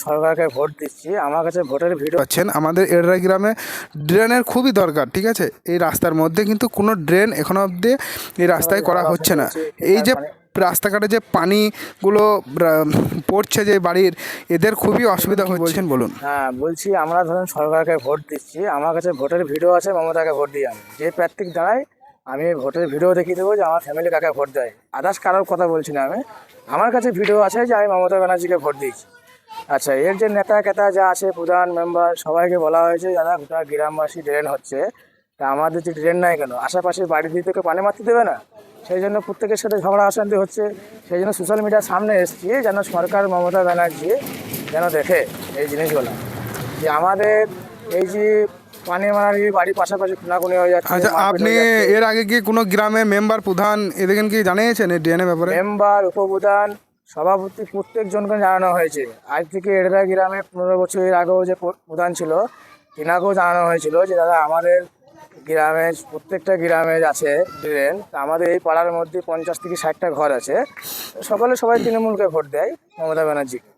সরকারকে ভোট দিচ্ছি, আমার কাছে ভোটের ভিডিও পাচ্ছেন আমাদের এড়রা গ্রামে ড্রেনের খুবই দরকার, ঠিক আছে। এই রাস্তার মধ্যে কিন্তু কোনো ড্রেন এখনো অবধি এই রাস্তায় করা হচ্ছে না। এই যে রাস্তাঘাটে যে পানিগুলো পড়ছে যে বাড়ির, এদের খুবই অসুবিধা হচ্ছে। বলছেন বলুন। হ্যাঁ বলছি, আমরা সরকারকে ভোট দিচ্ছি, আমার কাছে ভোটের ভিডিও আছে, মমতাকে ভোট দিই। আমি যে প্রার্থী দাঁড়াই আমি ভোটের ভিডিও দেখিয়ে দেবো যে আমার ফ্যামিলি কাকে ভোট দেয়। আদার্স কারোর কথা বলছি না আমি, আমার কাছে ভিডিও আছে যে আমি মমতা ব্যানার্জিকে ভোট দিয়েছি। আচ্ছা, এর যে নেতা কেতা যা আছে, প্রধান মেম্বার, সবাইকে বলা হয়েছে যারা গোটা গ্রামবাসী ড্রেন হচ্ছে, তা আমাদের যে ড্রেন নাই কেন, আশেপাশে বাড়ি দিয়ে তো পানি মারতে দেবে না, সেই জন্য প্রত্যেকের সাথে ঝগড়া অশান্তি হচ্ছে। সেই জন্য সোশ্যাল মিডিয়ার সামনে এসেছি যেন সরকার মমতা ব্যানার্জি যেন দেখে এই জিনিসগুলো, যে আমাদের এই যে পানি মারার বাড়ির পাশাপাশি খুনাখুনি হয়ে যাচ্ছে। আচ্ছা, আপনি এর আগে কি কোনো গ্রামে মেম্বার প্রধান এদেরকে কি জানিয়েছেন এই ড্রেনের ব্যাপারে? মেম্বার, উপপ্রধান, সভাপতি প্রত্যেকজনকে জানানো হয়েছে। আজ থেকে এড়রা গ্রামে 15 বছরের আগেও যে প্রধান ছিল তিনাকেও জানানো হয়েছিল যে দাদা আমাদের গ্রামে প্রত্যেকটা গ্রামে আছে ড্রেন, তা আমাদের এই পাড়ার মধ্যে 50 থেকে 60টা ঘর আছে, সবাই তৃণমূলকে ভোট দেয়, মমতা ব্যানার্জিকে।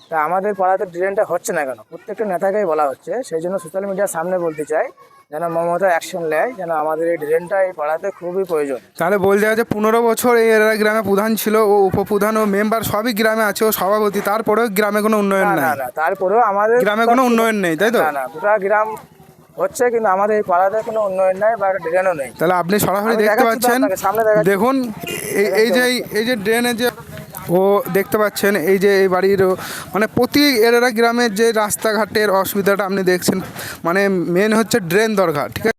তা আমাদের পাড়াতে ড্রেনটা হচ্ছে না কেন, প্রত্যেকটা নেতাকেই বলা হচ্ছে। সেই জন্য সোশ্যাল মিডিয়ার সামনে বলতে চাই যেন মমতা অ্যাকশন নেয়, যেন আমাদের এই ড্রেনটা এই পাড়াতে খুবই প্রয়োজন। তাহলে বলতে হয় যে 15 বছর এই এরা গ্রামে প্রধান ছিল, ও উপপ্রধান ও মেম্বার সবই গ্রামে আছে, ও সভাপতি, তারপরেও গ্রামে কোনো উন্নয়ন নাই। না, তারপরেও আমাদের গ্রামে কোনো উন্নয়ন নেই, তাই তো? না, গোটা গ্রাম হচ্ছে কিন্তু আমাদের এই পাড়াতে কোনো উন্নয়ন নাই বা ড্রেনও নেই। তাহলে আপনি সরাসরি দেখতে পাচ্ছেন, দেখুন এই যে ড্রেনে যে ও দেখতে পাচ্ছেন, এই যে এই বাড়ির মানে প্রতি এরা গ্রামের যে রাস্তাঘাটের অসুবিধাটা আপনি দেখছেন, মানে মেন হচ্ছে ড্রেন দরকার, ঠিক আছে।